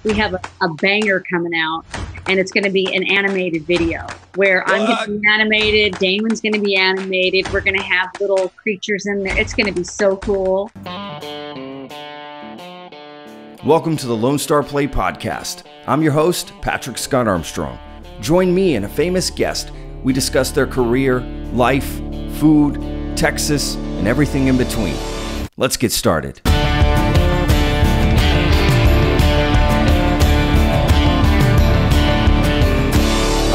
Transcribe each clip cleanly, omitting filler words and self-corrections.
we have a banger coming out, and it's going to be an animated video where I'm going to be animated, Damon's going to be animated, we're going to have little creatures in there. It's going to be so cool. Welcome to the Lone Star Play Podcast. I'm your host, Patrick Scott Armstrong. Join me and a famous guest. We discuss their career, life, food, Texas, and everything in between. Let's get started.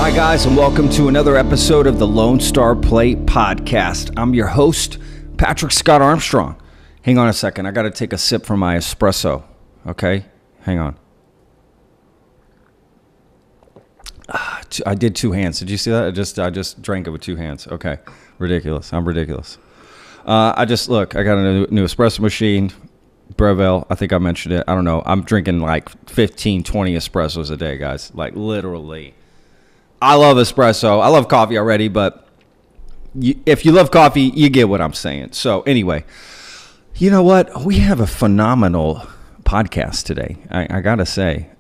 Hi guys, and welcome to another episode of the Lone Star Play Podcast. I'm your host, Patrick Scott Armstrong. Hang on a second, I got to take a sip from my espresso. Okay, hang on. I did two hands. Did you see that? I just drank it with two hands. Okay, ridiculous. I'm ridiculous. I got a new espresso machine, Breville. I think I mentioned it. I don't know. I'm drinking like 15, 20 espressos a day, guys. Like literally. I love espresso. I love coffee already, but if you love coffee, you get what I'm saying. So anyway, you know what? We have a phenomenal podcast today, I gotta say.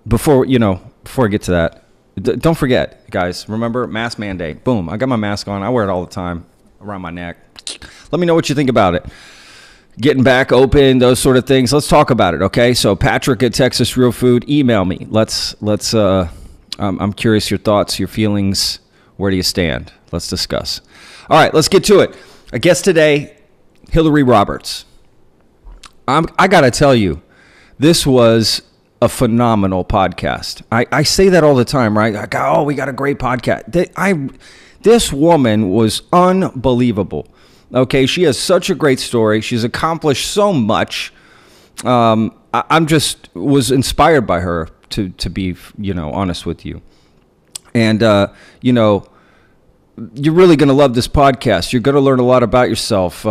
Before I get to that, don't forget, guys, remember mask mandate. Boom, I got my mask on. I wear it all the time around my neck. Let me know what you think about it. Getting back open, those sort of things. Let's talk about it, okay? So Patrick at Texas Real Food, email me. I'm curious your thoughts, your feelings. Where do you stand? Let's discuss. All right, let's get to it. A guest today, Hillary Roberts. I got to tell you, this was a phenomenal podcast. I say that all the time, right? Like, oh, we got a great podcast. This woman was unbelievable. Okay, she has such a great story. She's accomplished so much. I'm just was inspired by her to be, honest with you. And, you're really going to love this podcast. You're going to learn a lot about yourself,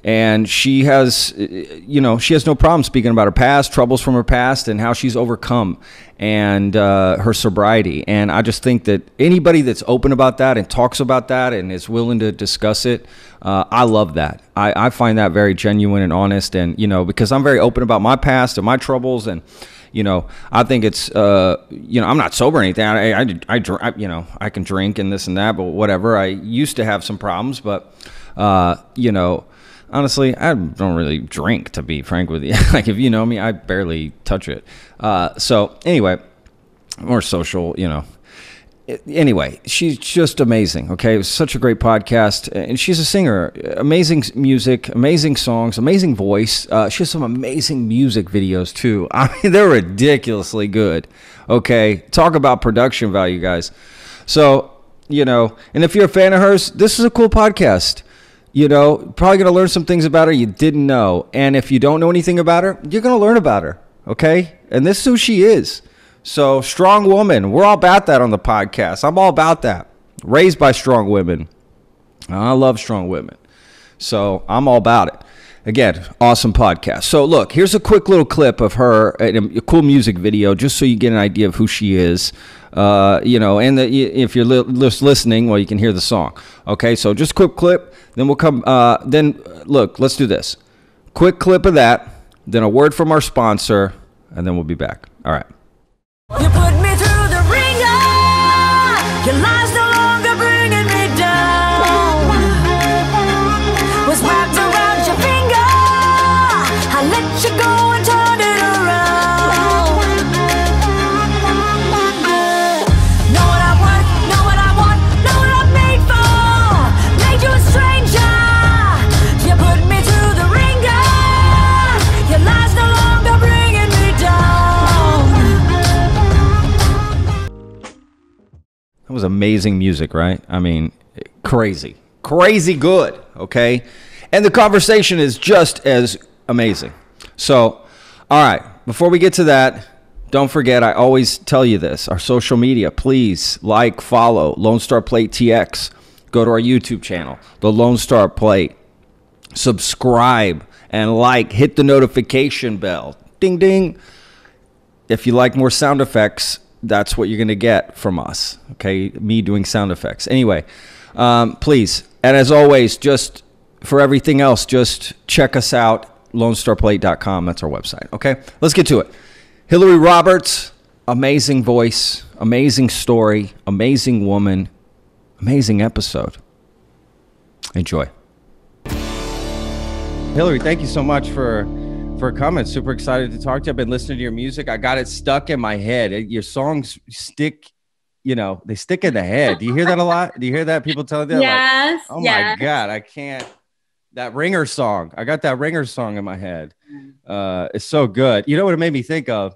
and she has no problem speaking about her past, troubles from her past, and how she's overcome, and her sobriety. And I just think that anybody that's open about that and talks about that and is willing to discuss it, I love that. I find that very genuine and honest, and because I'm very open about my past and my troubles, and I think it's I'm not sober or anything. I can drink and this and that, but whatever. I used to have some problems, but honestly, I don't really drink, to be frank with you. Like, if you know me, I barely touch it. So anyway, more social, Anyway, she's just amazing, okay? It was such a great podcast. And she's a singer. Amazing music, amazing songs, amazing voice. She has some amazing music videos, too. I mean, they're ridiculously good, okay? Talk about production value, guys. So, and if you're a fan of hers, this is a cool podcast. Probably going to learn some things about her you didn't know. And if you don't know anything about her, you're going to learn about her, okay? And this is who she is. So, strong woman. We're all about that on the podcast. I'm all about that. Raised by strong women. I love strong women. So, I'm all about it. Again, awesome podcast. So, look, here's a quick little clip of her, a cool music video, just so you get an idea of who she is. And if you're just listening, well, you can hear the song. Okay, so just a quick clip. Then we'll come. Look, let's do this. Quick clip of that. Then a word from our sponsor, and then we'll be back. All right. You put me through the ringer. Your lies no longer bringing me down. Was wrapped around your finger. I let you go and turn it around. Know what I want, know what I want, know what I'm made for. Made you a stranger. You put me through the ringer. Your lies no longer bringing me down. That was amazing music, right? I mean, crazy good, okay? And the conversation is just as amazing. So, all right, before we get to that, don't forget, I always tell you this, our social media, please like, follow Lone Star Plate TX. Go to our YouTube channel, The Lone Star Plate. Subscribe and like, hit the notification bell. Ding, ding. If you like more sound effects, that's what you're going to get from us, okay? Me doing sound effects. Anyway, please. And as always, just for everything else, just check us out. LoneStarPlate.com. That's our website. Okay, let's get to it. Hillary Roberts, amazing voice, amazing story, amazing woman, amazing episode. Enjoy. Hillary, thank you so much for coming. Super excited to talk to you. I've been listening to your music. I got it stuck in my head. Your songs stick, they stick in the head. Do you hear that a lot? Do you hear that? People tell you that? Yes. Like, oh my God, I can't. That Ringer song. I got that Ringer song in my head. It's so good. You know what it made me think of?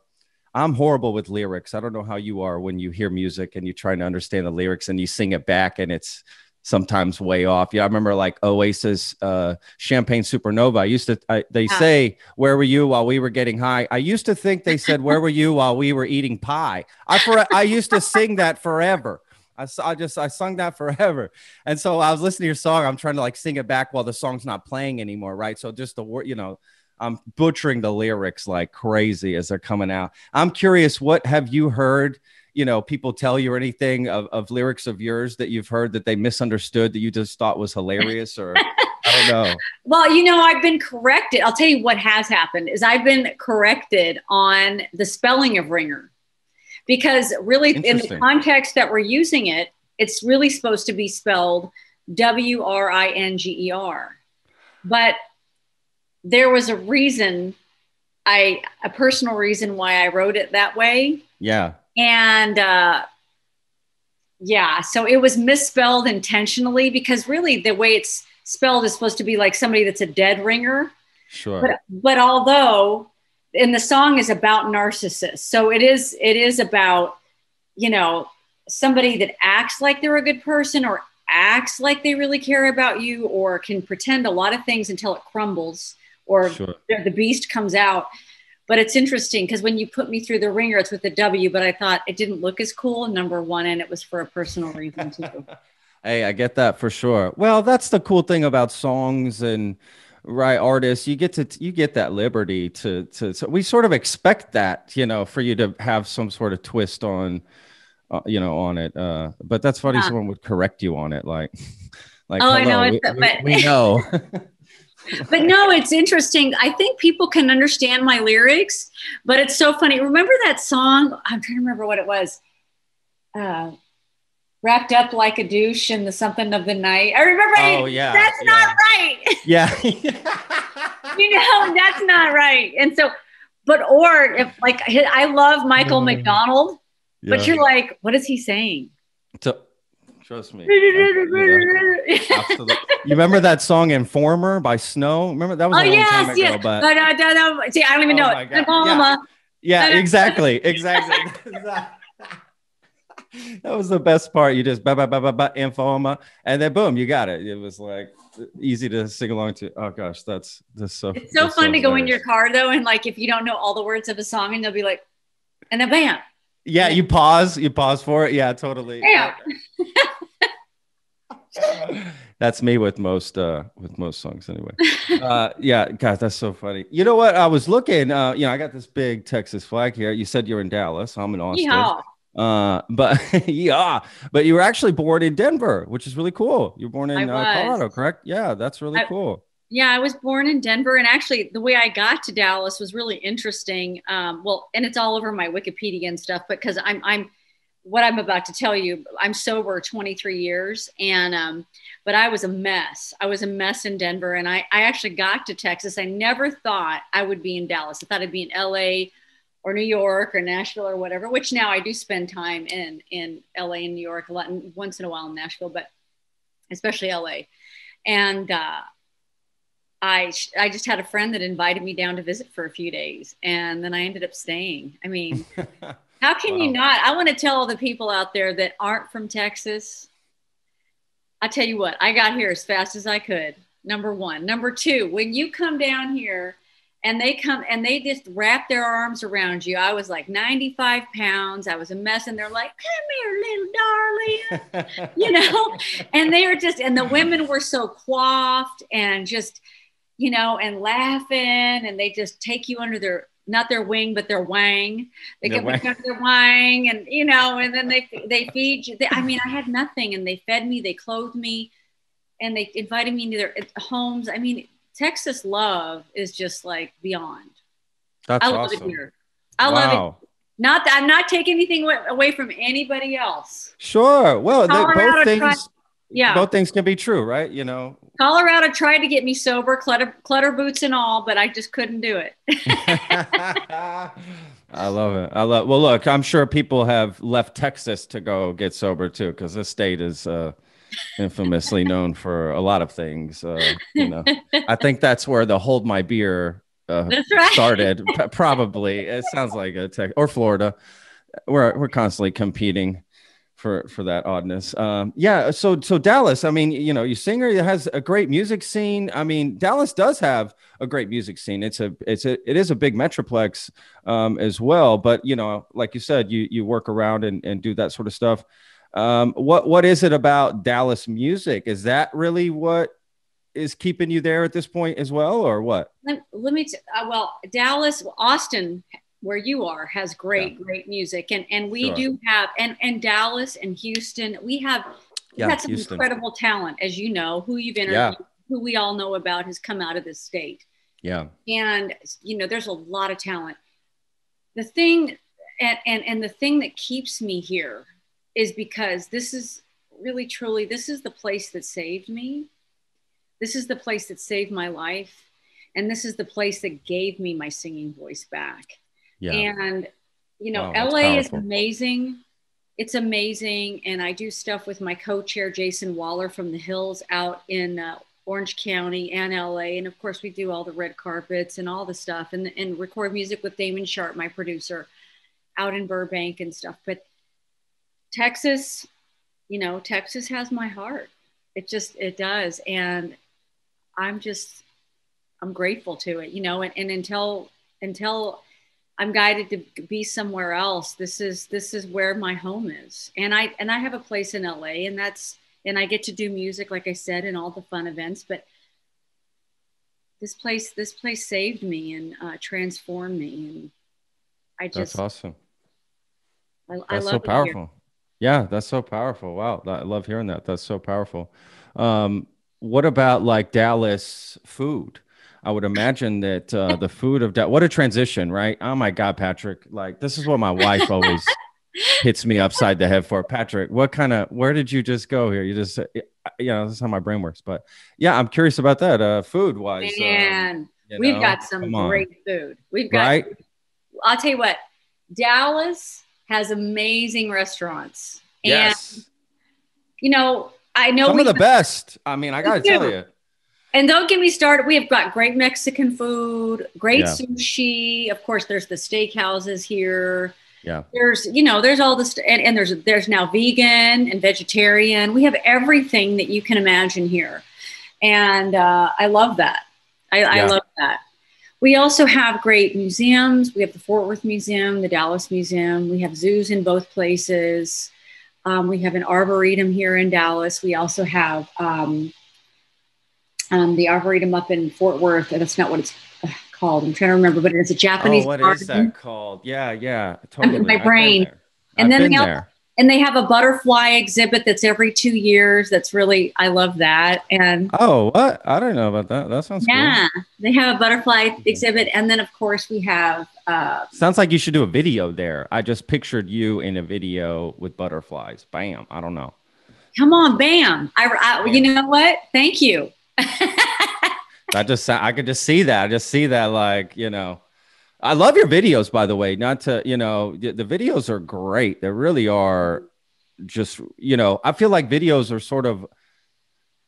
I'm horrible with lyrics. I don't know how you are when you hear music and you're trying to understand the lyrics and you sing it back and it's sometimes way off. Yeah, I remember like Oasis, Champagne Supernova. They say, "Where were you while we were getting high?" I used to think they said, "Where were you while we were eating pie?" I used to sing that forever. I sung that forever. And so I was listening to your song. I'm trying to like sing it back while the song's not playing anymore. Right. So just the word, I'm butchering the lyrics like crazy as they're coming out. I'm curious, what have you heard, people tell you or anything of lyrics of yours that you've heard that they misunderstood that you just thought was hilarious, or I don't know. Well, I've been corrected. I'll tell you what has happened is I've been corrected on the spelling of Ringer. Because really, in the context that we're using it, it's really supposed to be spelled Wringer. But there was a reason, a personal reason why I wrote it that way. Yeah. And so it was misspelled intentionally because really the way it's spelled is supposed to be like somebody that's a dead ringer. Sure. But although... and the song is about narcissists. So it is about, somebody that acts like they're a good person or acts like they really care about you or can pretend a lot of things until it crumbles or Sure. the beast comes out. But it's interesting because when you put me through the ringer, it's with the W, but I thought it didn't look as cool, number one, and it was for a personal reason too. Hey, I get that for sure. Well, that's the cool thing about songs and artists. You get that liberty to so we sort of expect that, for you to have some sort of twist on, on it. But that's funny. Someone would correct you on it. Like, oh, I know. We know. But no, it's interesting. I think people can understand my lyrics, but it's so funny. Remember that song? I'm trying to remember what it was. Wrapped up like a douche in the something of the night. I remember. Oh, yeah. That's not right. Yeah. That's not right. And so, or if like, I love Michael McDonald, but you're like, what is he saying? Trust me. Absolutely. You remember that song Informer by Snow? Remember that was a long time ago. Yes. But see, I don't even know it. Yeah, exactly. That was the best part. You just Informer, and then boom, you got it. It was like easy to sing along to. Oh gosh, that's so. It's so fun to go in your car though, and like if you don't know all the words of a song, and they'll be like, and then bam. Yeah, you pause for it. Yeah, totally. Yeah. That's me with most songs anyway. Yeah, God, that's so funny. You know what? I was looking. I got this big Texas flag here. You said you're in Dallas. I'm in Austin. Yeah. But you were actually born in Denver, which is really cool. You were born in Colorado, correct? Yeah, that's really cool. Yeah, I was born in Denver, and actually the way I got to Dallas was really interesting. And it's all over my Wikipedia and stuff, because I'm what I'm about to tell you, I'm sober 23 years, and but I was a mess. I was a mess in Denver, and I actually got to Texas. I never thought I would be in Dallas. I thought I'd be in LA or New York or Nashville or whatever, which now I do spend time in LA and New York a lot, and once in a while in Nashville, but especially LA. And I just had a friend that invited me down to visit for a few days, and then I ended up staying. I mean, how can you not? I want to tell all the people out there that aren't from Texas, I tell you what, I got here as fast as I could. Number one. Number two, when you come down here and they just wrap their arms around you. I was like 95 pounds. I was a mess. And they're like, come here, little darling, and they were just, and the women were so coiffed and just, and laughing, and they just take you under their, not their wing, but their wang. They get under their wang, and, and then they feed you. I mean, I had nothing, and they fed me, they clothed me, and they invited me into their homes. I mean, Texas love is just like beyond. That's I love it awesome. here. I love it. Not that I'm not taking anything away from anybody else. Sure. Well, Colorado both things can be true, right? You know. Colorado tried to get me sober, clutter boots and all, but I just couldn't do it. I love it. Well, look, I'm sure people have left Texas to go get sober too, because this state is infamously known for a lot of things. You know, I think that's where the Hold My Beer That's right. started. Probably, it sounds like a tech or Florida. We're constantly competing for that oddness. Yeah. So Dallas, I mean, you know, you singer, it has a great music scene. I mean, Dallas does have a great music scene. It is a big metroplex as well. But you know, like you said, you work around and do that sort of stuff. What is it about Dallas music? Is that really what is keeping you there at this point as well, or what? Let me well, Dallas, Austin, where you are, has great music, and we do have, and Dallas and Houston, we have some Houston. Incredible talent, as you know, who you've interviewed, who we all know about, has come out of this state. Yeah, and you know, there's a lot of talent. The thing, and the thing that keeps me here is because this is really truly, this is the place that saved me. This is the place that saved my life, and this is the place that gave me my singing voice back. Yeah. And, you know, wow, LA is amazing. It's amazing. And I do stuff with my co-chair, Jason Waller from the Hills out in Orange County and LA. And of course we do all the red carpets and all the stuff and record music with Damon Sharp, my producer, out in Burbank and stuff. But Texas, you know, Texas has my heart. It does. And I'm grateful to it, you know, and until I'm guided to be somewhere else, this is where my home is. And I have a place in LA, and I get to do music, like I said, and all the fun events, but this place saved me and transformed me. And that's awesome. That's love so powerful. Yeah, that's so powerful. Wow. I love hearing that. That's so powerful. What about like Dallas food? I would imagine that the food of Dallas, what a transition, right? Oh my God, Patrick, like this is what my wife always hits me upside the head for. Patrick, where did you just go here? You just, you know, this is how my brain works. But yeah, I'm curious about that food wise. Man, we've got some great food. We've got, right? I'll tell you what, Dallas has amazing restaurants. Yes. And, you know, I know some of the best. I mean, I got to tell you. And don't get me started. We have got great Mexican food, great sushi. Of course, there's the steakhouses here. Yeah. There's all this, and there's now vegan and vegetarian. We have everything that you can imagine here. And I love that. I love that. We also have great museums. We have the Fort Worth Museum, the Dallas Museum. We have zoos in both places. We have an arboretum here in Dallas. We also have the arboretum up in Fort Worth. That's not what it's called. I'm trying to remember, but it's a Japanese. What is that called? Yeah, totally. My brain. And then they have a butterfly exhibit that's every 2 years. That's really, I love that. And what? I don't know about that. That sounds cool. They have a butterfly exhibit, and then of course we have. Sounds like you should do a video there. I just pictured you in a video with butterflies. Bam. I don't know. Come on, bam. You know what? Thank you. I could just see that. I just see that, like, you know, I love your videos, by the way. Not to, you know, the videos are great. They really are. Just, you know, I feel like videos are sort of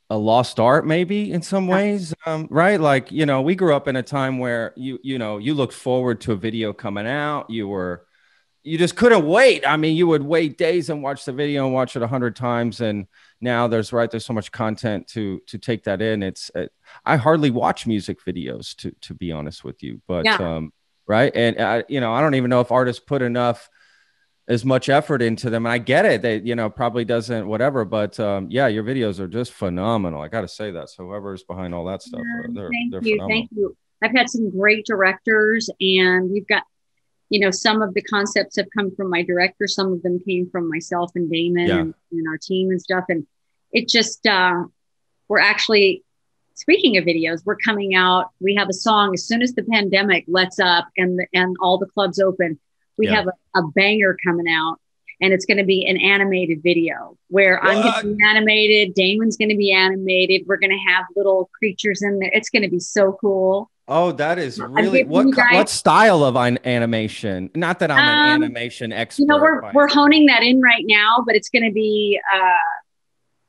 a lost art, maybe in some ways, right? Like, you know, we grew up in a time where you know, you looked forward to a video coming out. You just couldn't wait. I mean, you would wait days and watch the video and watch it 100 times. And now there's so much content to take that in. I hardly watch music videos to be honest with you, but right. And I don't even know if artists put as much effort into them. And I get it. They, you know, probably doesn't, whatever, but your videos are just phenomenal. I got to say that. So whoever's behind all that stuff, they're phenomenal. Thank you. I've had some great directors, and we've got, you know, some of the concepts have come from my director. Some of them came from myself and Damon and our team and stuff. And it just, we're actually speaking of videos, we're coming out. We have a song as soon as the pandemic lets up and all the clubs open. We have a banger coming out, and it's going to be an animated video where I'm going to be animated. Damon's going to be animated. We're going to have little creatures in there. It's going to be so cool. Oh, that is really what style of animation? Not that I'm an animation expert. You know, we're honing that in right now, but it's going to be.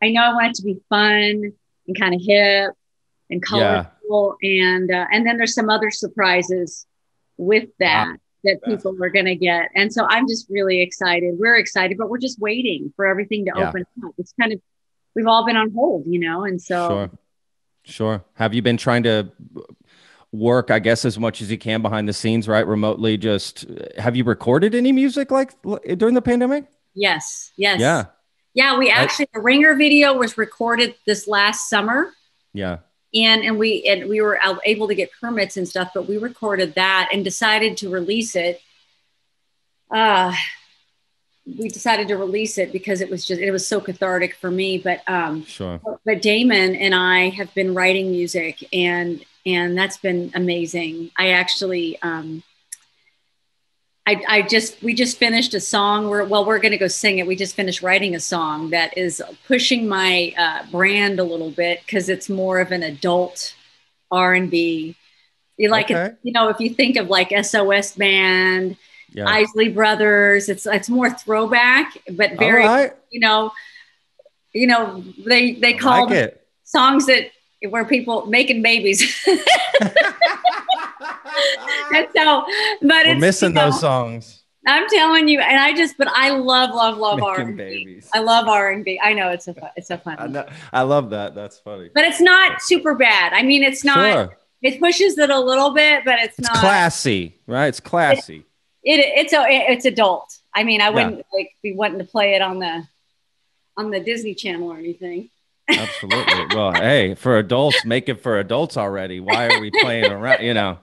I know I want it to be fun and kind of hip and colorful, and then there's some other surprises with that people are going to get, and so I'm just really excited. We're excited, but we're just waiting for everything to open up. It's kind of we've all been on hold, you know, and so sure. Have you been trying to work, I guess, as much as you can behind the scenes, right? Remotely, just have you recorded any music like during the pandemic? Yes. Yeah. We actually, the Ringer video was recorded this last summer. Yeah. And we were able to get permits and stuff, but we recorded that and decided to release it. We decided to release it because it was so cathartic for me. But but Damon and I have been writing music, and that's been amazing. I actually we just finished a song. We're going to go sing it. We just finished writing a song that is pushing my brand a little bit because it's more of an adult R&B. You like it, you know, if you think of like SOS Band, Isley Brothers, it's more throwback, but very, you know, they call them songs where people making babies. And so, but we're missing those songs. I'm telling you, and I love R&B. I love R&B. I know it's so funny. I love that. That's funny. But it's not super bad. I mean, it's not. Sure. It pushes it a little bit, but it's not classy, right? It's classy. It's adult. I mean, I wouldn't be wanting to play it on the Disney Channel or anything. Absolutely. Well, hey, for adults, make it for adults already. Why are we playing around? You know,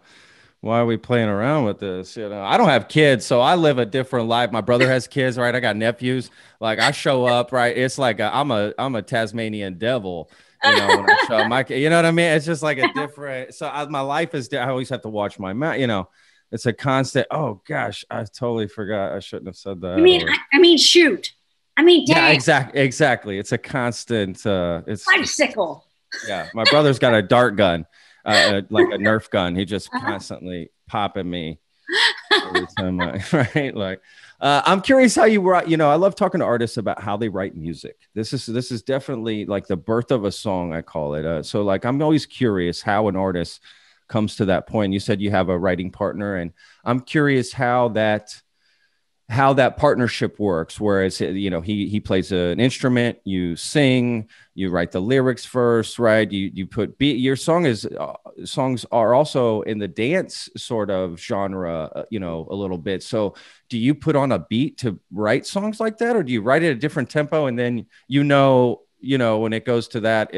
why are we playing around with this? You know, I don't have kids, so I live a different life. My brother has kids, right? I got nephews. Like I show up, right? It's like I'm a Tasmanian devil. You know, when I show my, you know what I mean? It's just like a different. So my life is. I always have to watch my mouth. You know, it's a constant. Oh gosh, I totally forgot. I shouldn't have said that. I mean, shoot. I mean, dang. Yeah, exactly. It's a constant. It's bicycle. Yeah, my brother's got a dart gun, like a Nerf gun. He just constantly popping me every time. Right, like. I'm curious how you write. You know, I love talking to artists about how they write music. This is definitely like the birth of a song, I call it. So like, I'm always curious how an artist comes to that point. You said you have a writing partner, and I'm curious how that partnership works. Whereas, you know, he plays an instrument, you sing, you write the lyrics first, right? You put beat. Your songs are also in the dance sort of genre, you know, a little bit. So do you put on a beat to write songs like that, or do you write at a different tempo and then you know when it goes to that,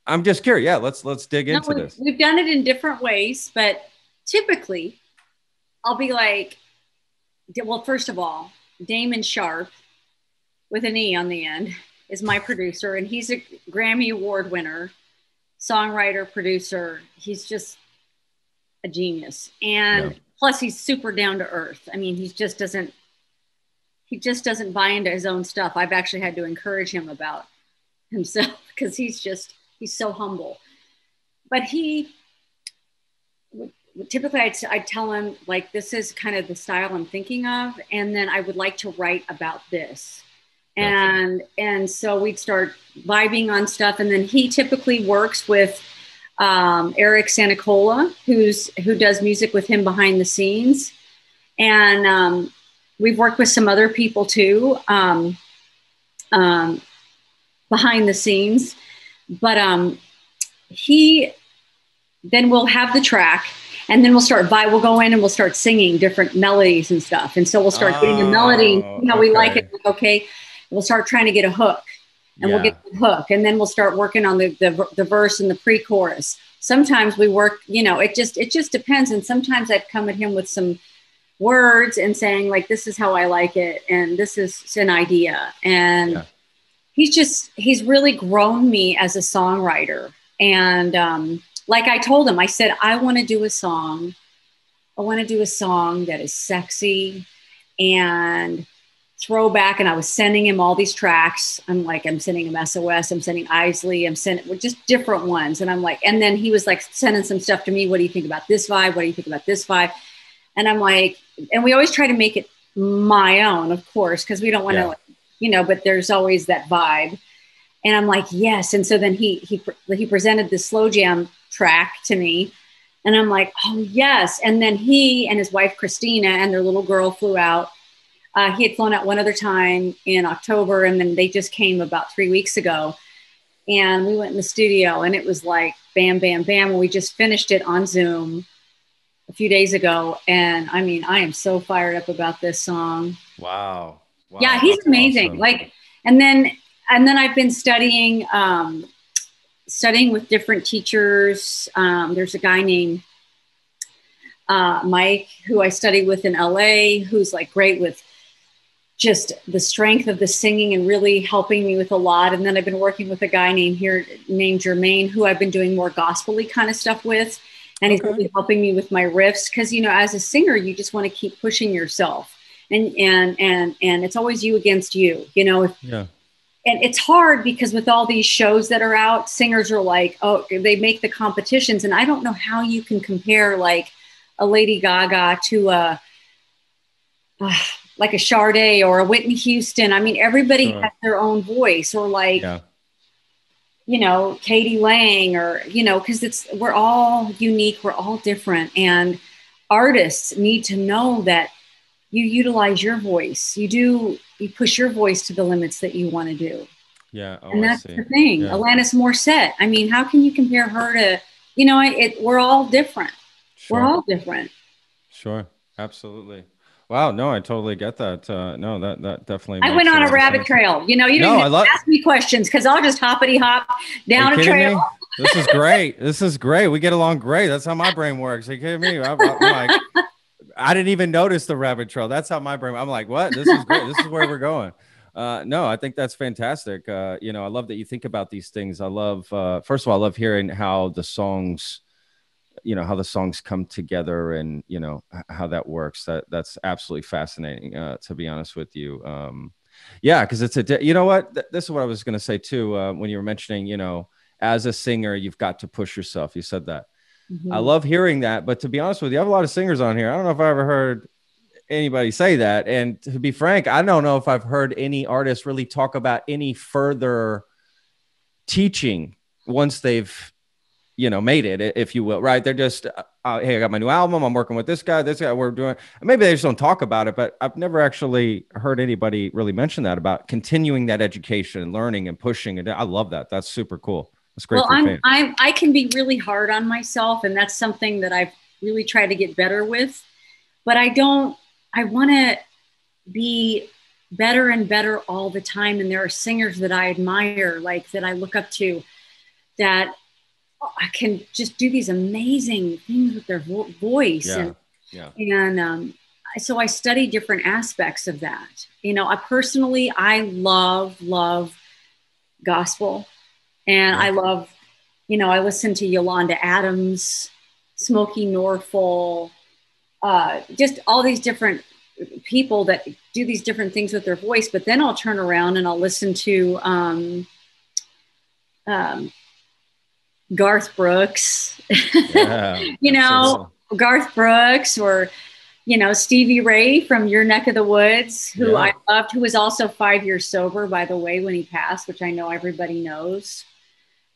I'm just curious. Yeah, let's dig into this. We've done it in different ways, but typically I'll be like, well, first of all, Damon Sharp with an E on the end is my producer, and he's a Grammy Award winner, songwriter, producer. He's just a genius. And plus he's super down to earth. I mean, he just doesn't buy into his own stuff. I've actually had to encourage him about himself because he's so humble. But typically I'd tell him, like, this is kind of the style I'm thinking of, and then I would like to write about this. And so we'd start vibing on stuff, and then he typically works with Eric Santacola, who does music with him behind the scenes. And we've worked with some other people too, behind the scenes. But then we'll have the track, and then we'll go in and we'll start singing different melodies and stuff. And so we'll start getting a melody, we like it. Okay. We'll start trying to get a hook, and we'll get the hook, and then we'll start working on the verse and the pre-chorus. Sometimes we work, it just depends. And sometimes I'd come at him with some words and saying, like, this is how I like it, and this is an idea. And he's really grown me as a songwriter. And like I told him, I said, I want to do a song. I want to do a song that is sexy and throwback. And I was sending him all these tracks. I'm sending him SOS. I'm sending Isley. I'm sending just different ones. And I'm like, and then he was like sending some stuff to me. What do you think about this vibe? What do you think about this vibe? And I'm like, and we always try to make it my own, of course, because we don't want to, you know, but there's always that vibe. And I'm like, yes. And so then he presented the slow jam track to me. And I'm like, oh, yes. And then he and his wife, Christina, and their little girl flew out. He had flown out one other time in October, and then they just came about 3 weeks ago. And we went in the studio, and it was like, bam, bam, bam. And we just finished it on Zoom a few days ago. And I mean, I am so fired up about this song. Wow. Yeah, he's amazing. Awesome. Like, and then I've been studying with different teachers. There's a guy named Mike, who I studied with in LA, who's like great with just the strength of the singing and really helping me with a lot. And then I've been working with a guy named Jermaine, who I've been doing more gospel-y kind of stuff with. And he's really helping me with my riffs. Cause you know, as a singer, you just want to keep pushing yourself and it's always you against you, you know, and it's hard because with all these shows that are out, singers are like, oh, they make the competitions. And I don't know how you can compare like a Lady Gaga to like a Sade or a Whitney Houston. I mean, everybody has their own voice, or like, you know, Katie Lang, or, you know, because we're all unique, we're all different. And artists need to know that you utilize your voice. You push your voice to the limits that you want to do. Yeah. Oh, and that's the thing. Yeah. Alanis Morissette. I mean, how can you compare her to, you know, we're all different. Sure. We're all different. Sure. Absolutely. Wow. No, I totally get that. No, that definitely. I went on a rabbit trail. You know, you didn't even ask me questions because I'll just hoppity hop down a trail. This is great. This is great. We get along great. That's how my brain works. Are you kidding me? I'm like, I didn't even notice the rabbit trail. That's how my brain. I'm like, what? This is great. This is where we're going. No, I think that's fantastic. You know, I love that you think about these things. I love, first of all, I love hearing how the songs, you know, how the songs come together and, you know, how that works. That's absolutely fascinating, to be honest with you. Yeah, because you know what? This is what I was going to say too. When you were mentioning, you know, as a singer, you've got to push yourself. You said that. Mm-hmm. I love hearing that. But to be honest with you, I have a lot of singers on here. I don't know if I ever heard anybody say that. And to be frank, I don't know if I've heard any artist really talk about any further teaching once they've, you know, made it, if you will, right? They're just, hey, I got my new album. I'm working with this guy, we're doing, maybe they just don't talk about it, but I've never actually heard anybody really mention that about continuing that education and learning and pushing. And I love that. That's super cool. That's great. Well, I can be really hard on myself, and that's something that I've really tried to get better with, but I want to be better and better all the time. And there are singers that I admire, like that I look up to, that I can just do these amazing things with their voice. So I study different aspects of that. You know, I love gospel, and I love, you know, I listen to Yolanda Adams, Smokey Norfolk, just all these different people that do these different things with their voice. But then I'll turn around and I'll listen to Garth Brooks, you know, Garth Brooks, or, you know, Stevie Ray from your neck of the woods, who I loved, who was also 5 years sober, by the way, when he passed, which I know everybody knows.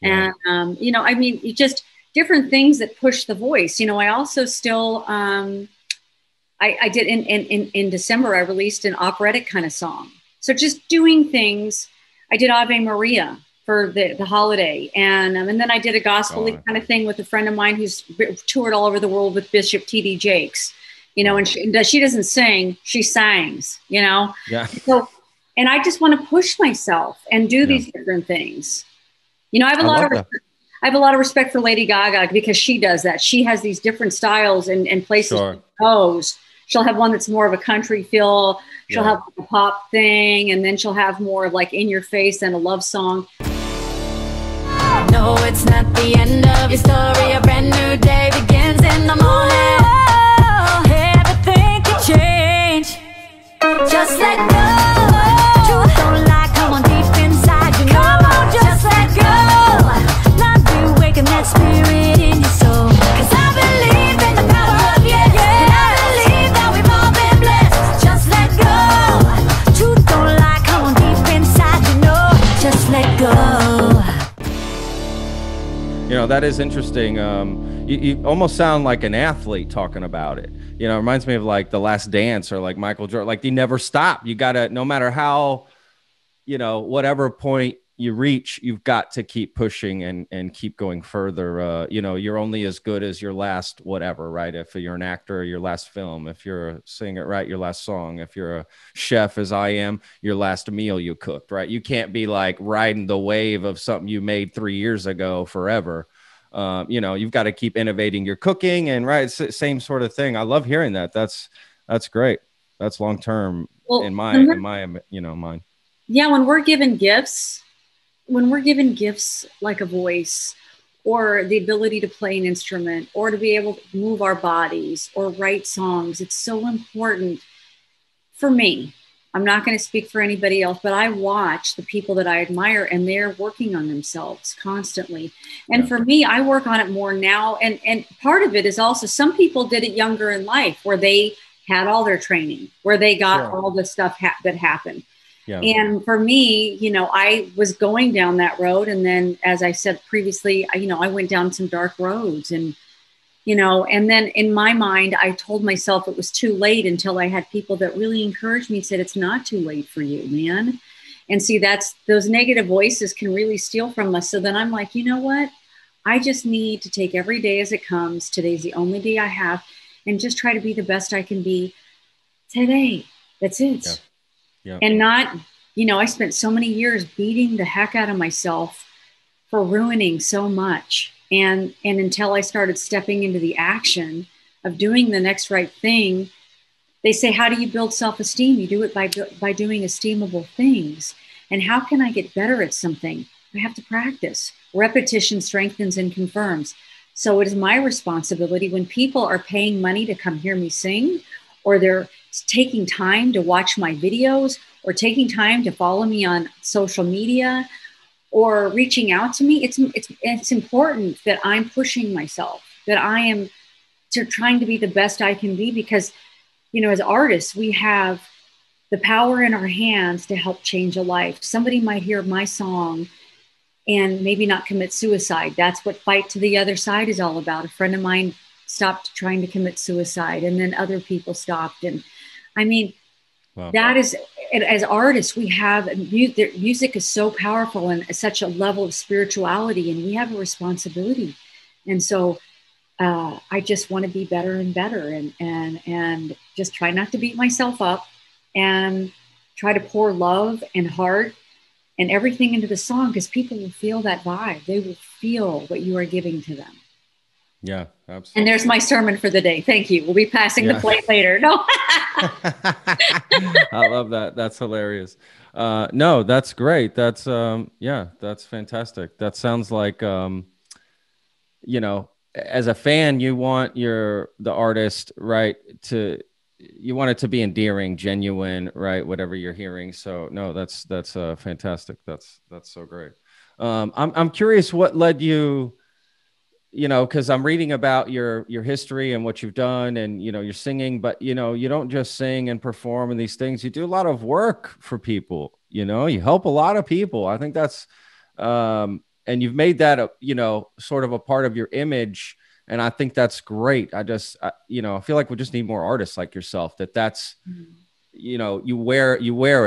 Yeah. And, you know, I mean, just different things that push the voice. You know, I also still, I did in December, I released an operatic kind of song. So just doing things. I did Ave Maria for the holiday. And then I did a gospel kind of thing with a friend of mine who's toured all over the world with Bishop T.D. Jakes, you know, and she doesn't sing, she sings, you know? Yeah. So, and I just want to push myself and do these different things. You know, I have a lot of respect for Lady Gaga, because she does that. She has these different styles and places she goes. She'll have one that's more of a country feel. She'll have a pop thing, and then she'll have more of like in your face and a love song. No, it's not the end of your story. A brand new day begins in the morning. Everything can change. Just let go. Truth don't lie, come on deep inside you. Come on, just let go. Love you, waken that spirit in your soul. 'Cause I believe in the power of yes. And I believe that we've all been blessed. Just let go. Truth don't lie, come on deep inside you know. Just let go. You know, that is interesting. You almost sound like an athlete talking about it. You know, it reminds me of like The Last Dance or like Michael Jordan. Like, they never stop. You got to, no matter how, you know, whatever point you reach, you've got to keep pushing and keep going further. You know, you're only as good as your last whatever, right? If you're an actor, your last film. If you're a singer, right, your last song. If you're a chef, as I am, your last meal you cooked, right? You can't be like riding the wave of something you made 3 years ago forever. You know, you've got to keep innovating your cooking, and right, it's the same sort of thing. I love hearing that. That's great. That's long term in my you know, mind. Yeah, when we're given gifts like a voice or the ability to play an instrument or to be able to move our bodies or write songs, it's so important for me. I'm not going to speak for anybody else, but I watch the people that I admire and they're working on themselves constantly. And for me, I work on it more now. And part of it is also some people did it younger in life where they had all their training, where they got all the stuff that happened. Yeah. And for me, you know, I was going down that road. And then, as I said previously, you know, I went down some dark roads and, you know, and then in my mind, I told myself it was too late until I had people that really encouraged me and said, it's not too late for you, man. And see, those negative voices can really steal from us. So then I'm like, you know what? I just need to take every day as it comes. Today's the only day I have, and just try to be the best I can be today. That's it. Yeah. Yeah. And not, you know, I spent so many years beating the heck out of myself for ruining so much. And until I started stepping into the action of doing the next right thing, they say, how do you build self-esteem? You do it by doing esteemable things. And how can I get better at something? I have to practice. Repetition strengthens and confirms. So it is my responsibility when people are paying money to come hear me sing, or they're taking time to watch my videos, or taking time to follow me on social media, or reaching out to me, it's important that I'm pushing myself, that I am trying to be the best I can be, because, you know, as artists, we have the power in our hands to help change a life. Somebody might hear my song and maybe not commit suicide. That's what Fight to the Other Side is all about. A friend of mine stopped trying to commit suicide, and then other people stopped. And I mean, wow. That is, as artists, we have, music is so powerful and such a level of spirituality, and we have a responsibility. And so I just want to be better and better, and just try not to beat myself up, and try to pour love and heart and everything into the song, because people will feel that vibe. They will feel what you are giving to them. Yeah, absolutely. And there's my sermon for the day. Thank you. We'll be passing the plate later. No. I love that. That's hilarious. No, that's great. That's that's fantastic. That sounds like you know, as a fan, you want the artist, right, you want it to be endearing, genuine, right, whatever you're hearing. So no, that's fantastic. That's so great. I'm curious what led you, you know, because I'm reading about your history and what you've done, and, you know, you're singing, but, you know, you don't just sing and perform and these things. You do a lot of work for people, you know, you help a lot of people. I think that's, and you've made that, you know, sort of a part of your image. And I think that's great. You know, I feel like we just need more artists like yourself, that's, you know, you wear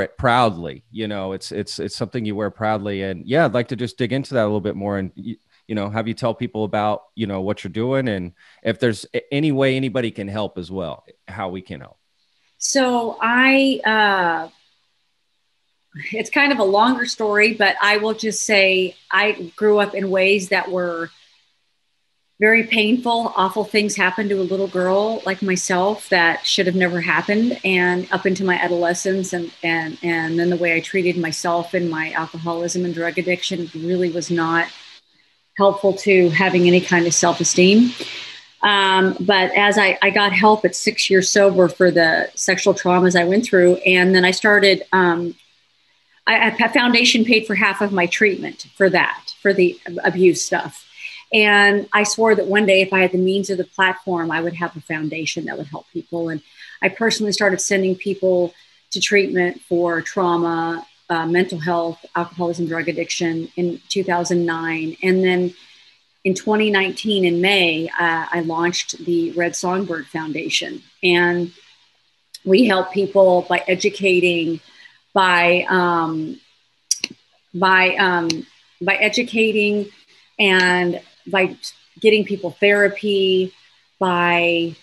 it proudly, you know, it's something you wear proudly. And yeah, I'd like to just dig into that a little bit more, and, you know, have you tell people about, you know, what you're doing, and if there's any way anybody can help as well, how we can help. So it's kind of a longer story, but I will just say I grew up in ways that were very painful. Awful things happened to a little girl like myself that should have never happened. And up into my adolescence, and then the way I treated myself and my alcoholism and drug addiction really was not helpful to having any kind of self-esteem. But as I got help at 6 years sober for the sexual traumas I went through, and then I started, foundation paid for half of my treatment for that, for the abuse stuff. And I swore that one day, if I had the means or the platform, I would have a foundation that would help people. And I personally started sending people to treatment for trauma, mental health, alcoholism, drug addiction in 2009. And then in 2019, in May, I launched the Red Songbird Foundation. And we help people by educating, by educating and by getting people therapy, by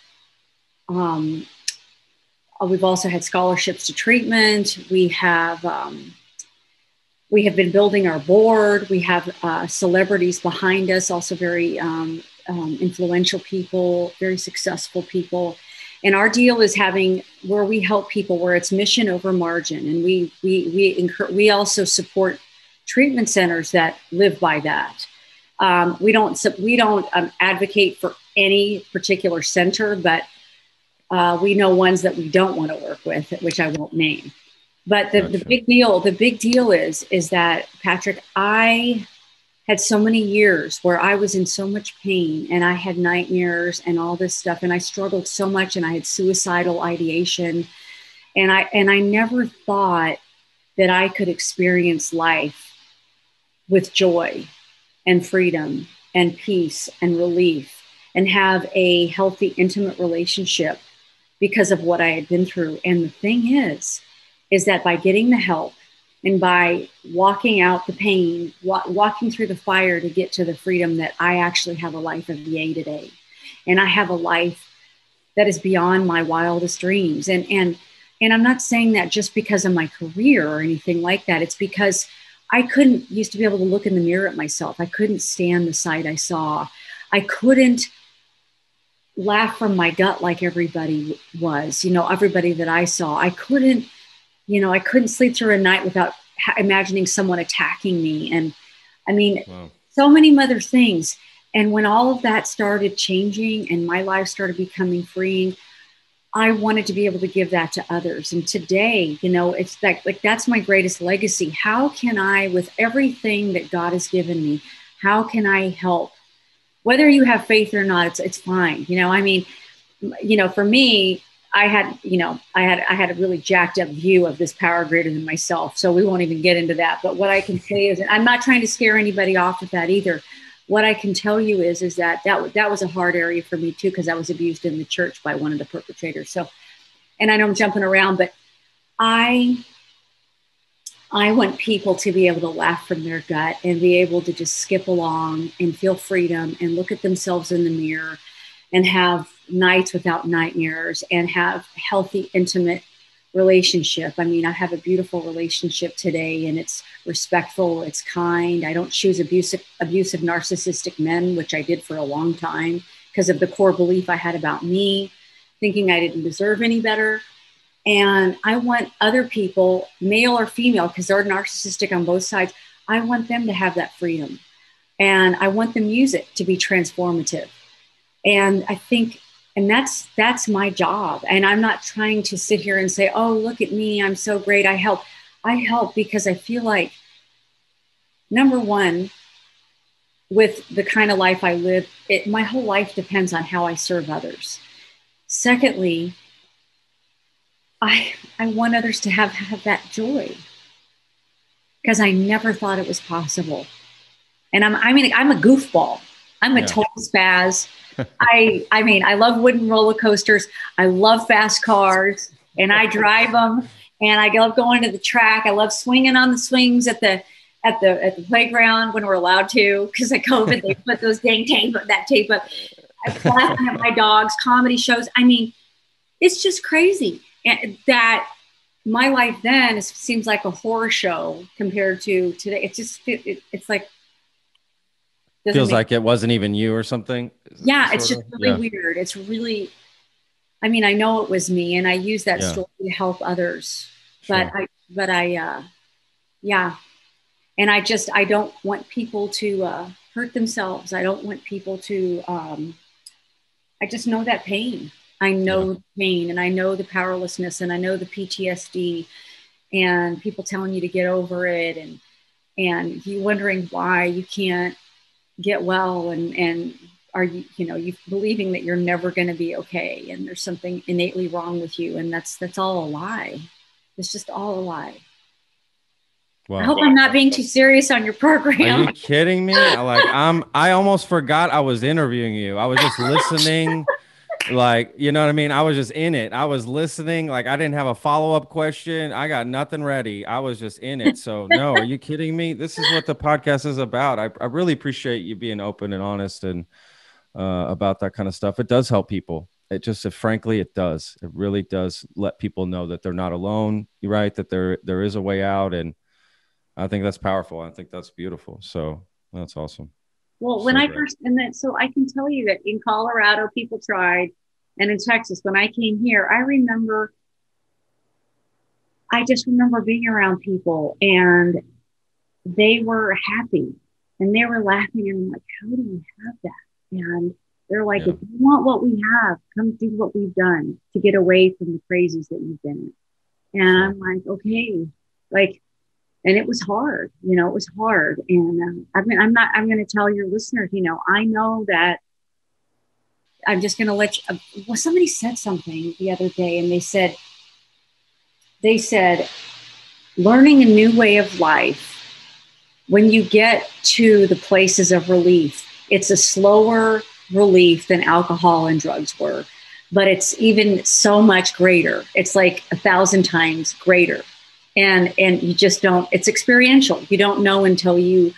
we've also had scholarships to treatment. We have been building our board. We have celebrities behind us, also very influential people, very successful people. And our deal is having where we help people where it's mission over margin. And we also support treatment centers that live by that. We don't advocate for any particular center, but we know ones that we don't want to work with, which I won't name. But the big deal is that, Patrick, I had so many years where I was in so much pain and I had nightmares and all this stuff. And I struggled so much and I had suicidal ideation. And I never thought that I could experience life with joy and freedom and peace and relief and have a healthy, intimate relationship because of what I had been through. And the thing is that by getting the help and by walking out the pain, walking through the fire to get to the freedom, that I actually have a life of yay today. And I have a life that is beyond my wildest dreams. And I'm not saying that just because of my career or anything like that. It's because I couldn't used to be able to look in the mirror at myself. I couldn't stand the sight I saw. I couldn't laugh from my gut like everybody was, everybody that I saw. I couldn't sleep through a night without imagining someone attacking me. And I mean, wow. So many other things. And when all of that started changing and my life started becoming freeing, I wanted to be able to give that to others. And today, it's like that's my greatest legacy. How can I, with everything that God has given me, how can I help? Whether you have faith or not, it's fine. For me, I had a really jacked up view of this power greater than myself. So we won't even get into that. But what I can say is, I'm not trying to scare anybody off with that either. What I can tell you is that was a hard area for me too, because I was abused in the church by one of the perpetrators. So, and I know I'm jumping around, but I want people to be able to laugh from their gut and be able to just skip along and feel freedom and look at themselves in the mirror and have nights without nightmares and have healthy, intimate relationship. I mean, I have a beautiful relationship today, and it's respectful, it's kind. I don't choose abusive narcissistic men, which I did for a long time because of the core belief I had about me, thinking I didn't deserve any better. And I want other people, male or female, because they're narcissistic on both sides, I want them to have that freedom. And I want the music to be transformative. And I think, and that's my job. And I'm not trying to sit here and say, oh, look at me, I'm so great, I help. I help because I feel like, number one, with the kind of life I live, my whole life depends on how I serve others. Secondly, I want others to have that joy because I never thought it was possible. And I'm a goofball. I'm a total spaz. I love wooden roller coasters. I love fast cars, and I drive them. And I love going to the track. I love swinging on the swings at the playground when we're allowed to, because of COVID they put those dang tape up. I'm laughing at my dogs, comedy shows. I mean, it's just crazy. And that my life then seems like a horror show compared to today. It's just it's like feels like it wasn't even you or something. Yeah, it's just really weird. It's really, I mean, I know it was me, and I use that story to help others. Sure. But I, and I don't want people to hurt themselves. I don't want people to, I just know that pain. I know the pain, and I know the powerlessness, and I know the PTSD, and people telling you to get over it, and you wondering why you can't get well, and are you, you believing that you're never going to be okay, and there's something innately wrong with you, and that's all a lie. It's just all a lie. Wow. I hope I'm not being too serious on your program. Are you kidding me? I almost forgot I was interviewing you. I was just listening. Like, you know what I mean? I was just in it. I was listening. Like, I didn't have a follow-up question. I got nothing ready. I was just in it. So no, are you kidding me? This is what the podcast is about. I really appreciate you being open and honest and about that kind of stuff. It does help people. Frankly, it does. It really does let people know that they're not alone. You're right, that there is a way out. And I think that's powerful. I think that's beautiful. So that's awesome. Well, when I first, so I can tell you that in Colorado, people tried, and in Texas, when I came here, I just remember being around people, and they were happy, and they were laughing, and I'm like, how do you have that? And they're like, if you want what we have, come do what we've done to get away from the crazies that you've been in. And I'm like, okay, and it was hard, it was hard. And I'm going to tell your listeners, I know that I'm just going to let you, well, somebody said something the other day, and they said, learning a new way of life, when you get to the places of relief, it's a slower relief than alcohol and drugs were, but it's even so much greater. It's like 1,000 times greater. And you just don't, it's experiential. You don't know until you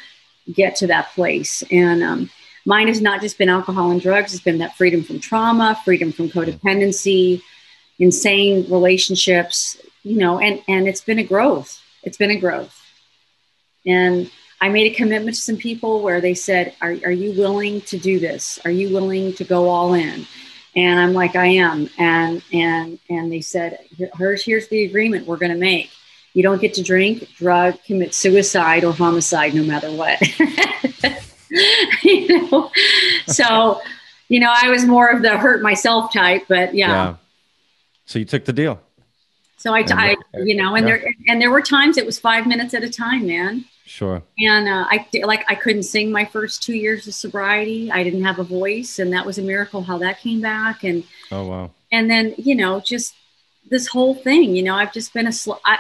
get to that place. And mine has not just been alcohol and drugs. It's been that freedom from trauma, freedom from codependency, insane relationships, and it's been a growth. It's been a growth. And I made a commitment to some people where they said, are you willing to do this? Are you willing to go all in? And I'm like, I am. And they said, here's the agreement we're going to make. You don't get to drink, drug, commit suicide, or homicide, no matter what. So, I was more of the hurt myself type, but yeah. So you took the deal. So there were times it was 5 minutes at a time, man. Sure. And I couldn't sing my first 2 years of sobriety. I didn't have a voice, and that was a miracle how that came back. And oh wow. And then just this whole thing, I've just been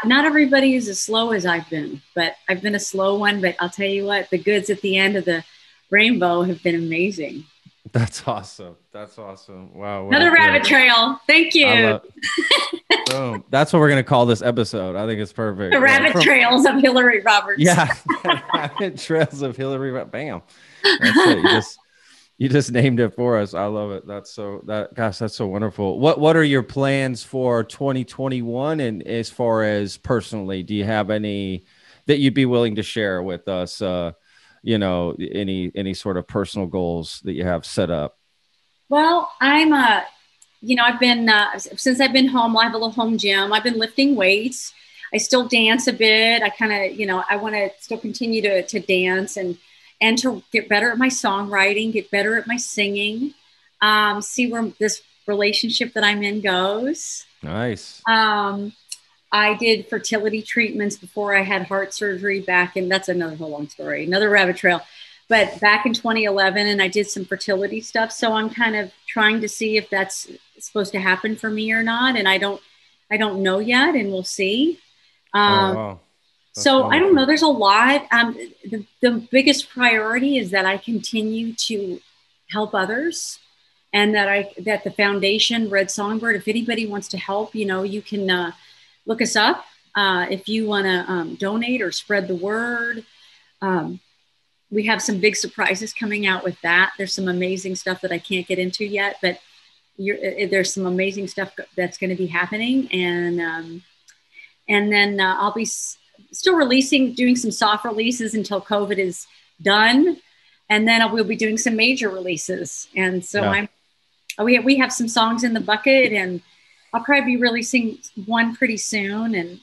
not everybody is as slow as I've been, but I've been a slow one. But I'll tell you what, the goods at the end of the rainbow have been amazing. That's awesome. That's awesome. Wow. Another rabbit trail. Thank you. Boom. That's what we're going to call this episode. I think it's perfect. The rabbit trails of Hillary Roberts. Yeah. Rabbit trails of Hillary. Bam. That's it. You just named it for us. I love it. That's so wonderful. What are your plans for 2021? And as far as personally, do you have any that you'd be willing to share with us? Any sort of personal goals that you have set up? Well, I'm I've been since I've been home, I have a little home gym. I've been lifting weights. I still dance a bit. I kind of, I want to still continue to dance and to get better at my songwriting, get better at my singing, see where this relationship that I'm in goes. Nice. I did fertility treatments before I had heart surgery and that's another whole long story, another rabbit trail, but back in 2011, and I did some fertility stuff. So I'm kind of trying to see if that's supposed to happen for me or not. And I don't know yet, and we'll see. Wow. So wonderful. I don't know. There's a lot. The biggest priority is that I continue to help others, and that the foundation, Red Songbird, if anybody wants to help, you can look us up if you want to donate or spread the word. We have some big surprises coming out with that. There's some amazing stuff that I can't get into yet, but there's some amazing stuff that's going to be happening, and then I'll be still doing some soft releases until COVID is done. And then we'll be doing some major releases. And so we have some songs in the bucket, and I'll probably be releasing one pretty soon. And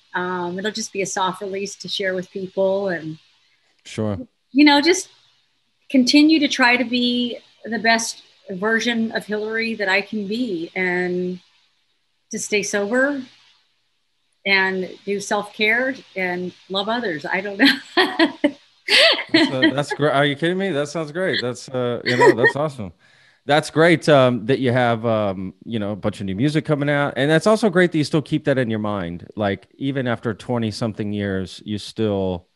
it'll just be a soft release to share with people. And, sure. Just continue to try to be the best version of Hillary that I can be, and to stay sober and do self-care and love others. I don't know. That's great. Are you kidding me? That sounds great. That's that's awesome. That's great that you have a bunch of new music coming out, and that's also great that you still keep that in your mind. Like even after 20 something years, it's still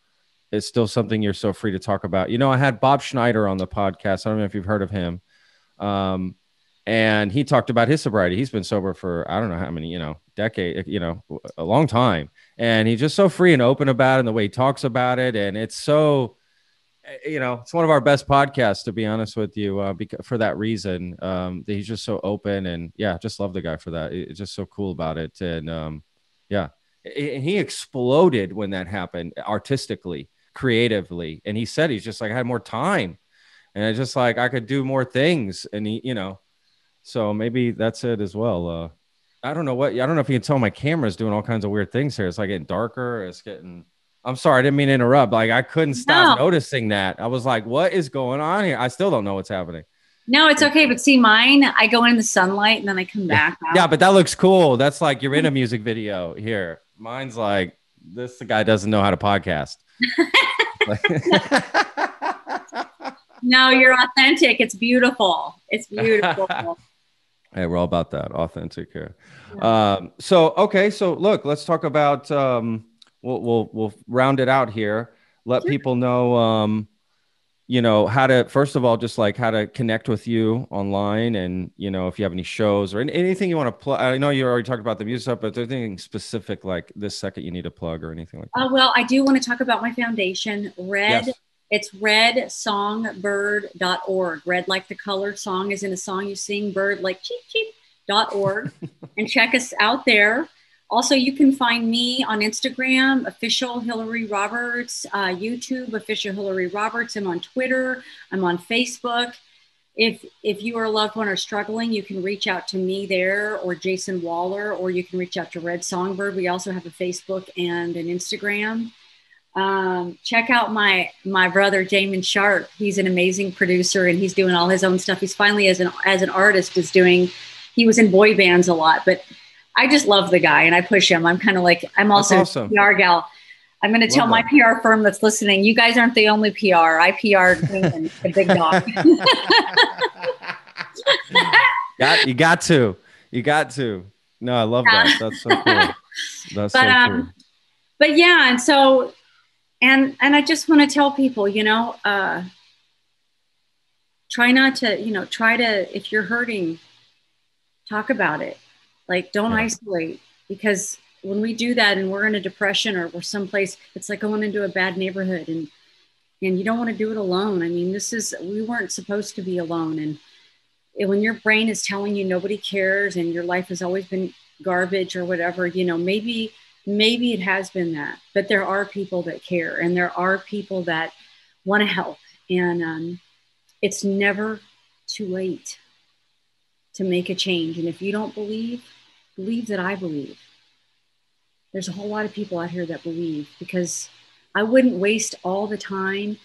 something you're so free to talk about. I had Bob Schneider on the podcast. I don't know if you've heard of him. And he talked about his sobriety. He's been sober for, I don't know how many, decade, a long time. And he's just so free and open about it and the way he talks about it. And it's so, it's one of our best podcasts, to be honest with you, because for that reason, that he's just so open, and just love the guy for that. It's just so cool about it. And and he exploded when that happened, artistically, creatively. And he said, he's just like, I had more time, and it's just like, I could do more things. And so maybe that's it as well. I don't know if you can tell my camera's doing all kinds of weird things here. It's like getting darker. I'm sorry, I didn't mean to interrupt. Like I couldn't stop noticing that. I was like, what is going on here? I still don't know what's happening. No, it's okay. But see, mine, I go in the sunlight and then I come back out. Yeah, but that looks cool. That's like you're in a music video here. Mine's like, the guy doesn't know how to podcast. No, you're authentic. It's beautiful. It's beautiful. Hey, we're all about that. Authentic here. Yeah. So look, let's talk about, we'll round it out here. Let people know, how to, first of all, just like how to connect with you online, and, if you have any shows or anything you want to plug. I know you already talked about the music stuff, but there's anything specific like this second you need to plug or anything like that? Well, I do want to talk about my foundation, Red. Yes. It's redsongbird.org. Red like the color, song is in a song you sing, bird like cheep cheep.org. And check us out there. Also, you can find me on Instagram, official Hillary Roberts, YouTube, official Hillary Roberts. I'm on Twitter. I'm on Facebook. If you or a loved one are struggling, you can reach out to me there, or Jason Waller, or you can reach out to Red Songbird. We also have a Facebook and an Instagram. Check out my brother, Jamin Sharp. He's an amazing producer, and he's doing all his own stuff. He's finally, as an artist, he was in boy bands a lot, but I just love the guy and I push him. I'm kind of like, I'm also a PR gal. I'm going to tell my PR firm that's listening, you guys aren't the only PR. I PR'd the big dog. You got to. No, I love that. That's so cool. That's so cool. But yeah, and so, and I just want to tell people, try not to, try to, if you're hurting, talk about it. Like, don't isolate, because when we do that and we're in a depression or we're someplace, it's like going into a bad neighborhood, and you don't want to do it alone. I mean, we weren't supposed to be alone. And when your brain is telling you nobody cares and your life has always been garbage or whatever, maybe it has been that, but there are people that care, and there are people that want to help. And it's never too late to make a change. And if you don't believe that I believe. There's a whole lot of people out here that believe, because I wouldn't waste all the time.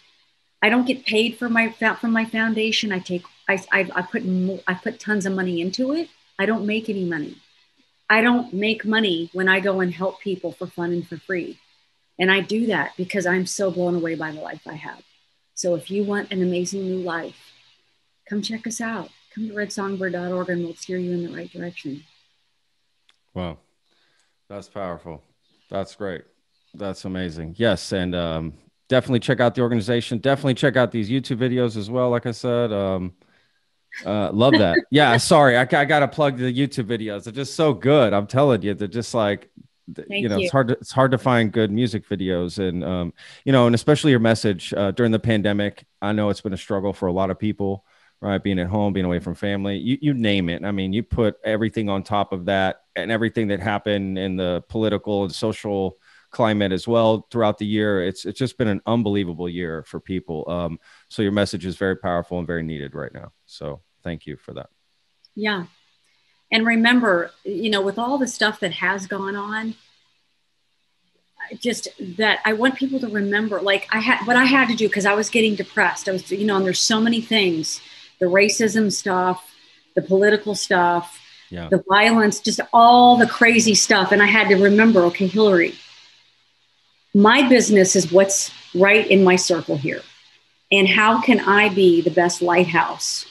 I don't get paid from my foundation. I put tons of money into it. I don't make any money. I don't make money when I go and help people for fun and for free. And I do that because I'm so blown away by the life I have. So if you want an amazing new life, come check us out. Come to redsongbird.org and we'll steer you in the right direction. Wow. That's powerful. That's great. That's amazing. Yes. And definitely check out the organization. Definitely check out these YouTube videos as well. Like I said, love that. Yeah. Sorry. I got to plug the YouTube videos. They're just so good. I'm telling you, they're just like, it's hard to find good music videos. And, and especially your message during the pandemic. I know it's been a struggle for a lot of people, right? Being at home, being away from family, you name it. I mean, you put everything on top of that, and everything that happened in the political and social climate as well throughout the year. It's just been an unbelievable year for people. So your message is very powerful and very needed right now. So thank you for that. Yeah. And remember, with all the stuff that has gone on, just that I want people to remember, like what I had to do, because I was getting depressed. I was, and there's so many things, the racism stuff, the political stuff, the violence, just all the crazy stuff. And I had to remember, okay, Hillary, my business is what's right in my circle here. And how can I be the best lighthouse?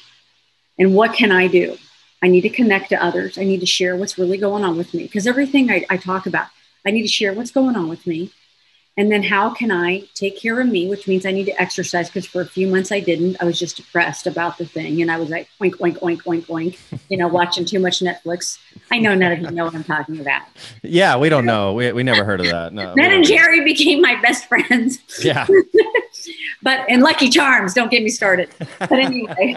And what can I do? I need to connect to others. I need to share what's really going on with me. Because everything I talk about, I need to share what's going on with me. And then how can I take care of me, which means I need to exercise, because for a few months I didn't. I was just depressed about the thing. And I was like, oink, oink, oink, oink, oink, watching too much Netflix. I know none of you know what I'm talking about. Yeah, we don't know. We never heard of that. No. Ben and Jerry became my best friends. Yeah. And Lucky Charms, don't get me started. But anyway,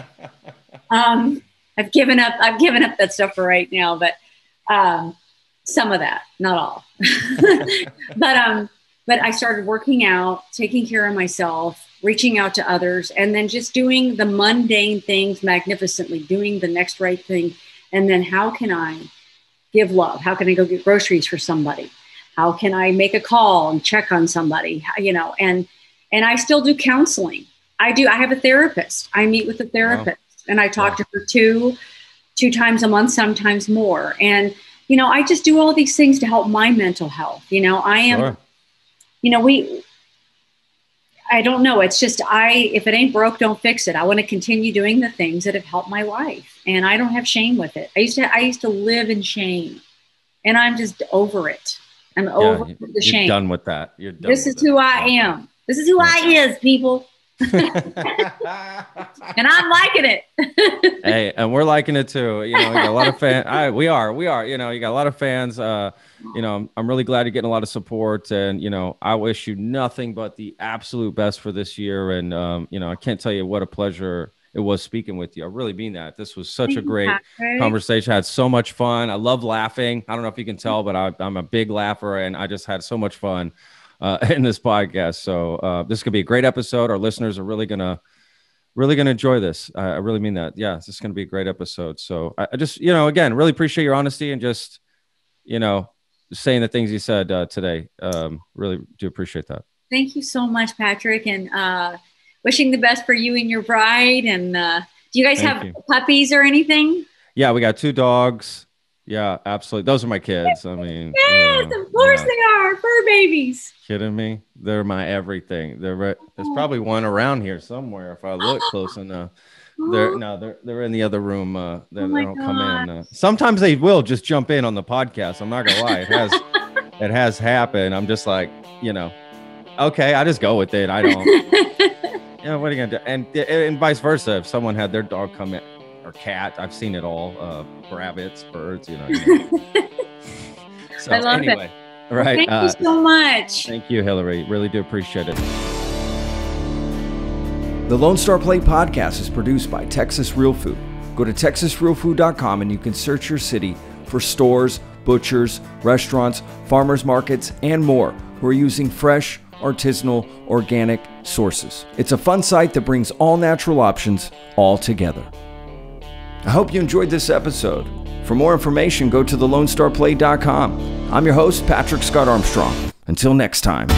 I've given up that stuff for right now, but some of that, not all. But I started working out, taking care of myself, reaching out to others, and then just doing the mundane things magnificently, doing the next right thing. And then how can I give love? How can I go get groceries for somebody? How can I make a call and check on somebody? And I still do counseling. I have a therapist. I meet with a therapist, and I talk to her two times a month, sometimes more. And, I just do all these things to help my mental health. I am, Sure. I don't know. It's just, if it ain't broke, don't fix it. I want to continue doing the things that have helped my life, and I don't have shame with it. I used to live in shame, and I'm just over it. I'm over the shame. You're done with that. You're done. This is who I am. This is who I is, people. And I'm liking it. Hey, and we're liking it too. We got a lot of fans. We are. You got a lot of fans. I'm really glad you're getting a lot of support, and I wish you nothing but the absolute best for this year. And I can't tell you what a pleasure it was speaking with you. I really mean that. This was such a great conversation. I had so much fun. I love laughing. I don't know if you can tell, but I'm a big laugher, and I just had so much fun in this podcast. So this could be a great episode. Our listeners are really gonna enjoy this. I really mean that. Yeah, this is gonna be a great episode. So I just, again, really appreciate your honesty and just, saying the things you said today. Really do appreciate that. Thank you so much, Patrick, and wishing the best for you and your bride. And do you guys have puppies or anything? Yeah, we got 2 dogs. Yeah, absolutely. Those are my kids. I mean, yes, of course they are. Fur babies. Kidding me? They're my everything. There's probably one around here somewhere if I look close enough. They're in the other room. They don't come in. Sometimes they will just jump in on the podcast. I'm not gonna lie. It has happened. I'm just like, okay, I just go with it. I don't. What are you gonna do? And vice versa. If someone had their dog come in, or cat, I've seen it all. Rabbits, birds, So I love it. Right. Well, thank you so much. Thank you, Hillary. Really do appreciate it. The Lone Star Plate podcast is produced by Texas Real Food. Go to texasrealfood.com and you can search your city for stores, butchers, restaurants, farmers markets, and more who are using fresh, artisanal, organic sources. It's a fun site that brings all natural options all together. I hope you enjoyed this episode. For more information, go to thelonestarplate.com. I'm your host, Patrick Scott Armstrong. Until next time.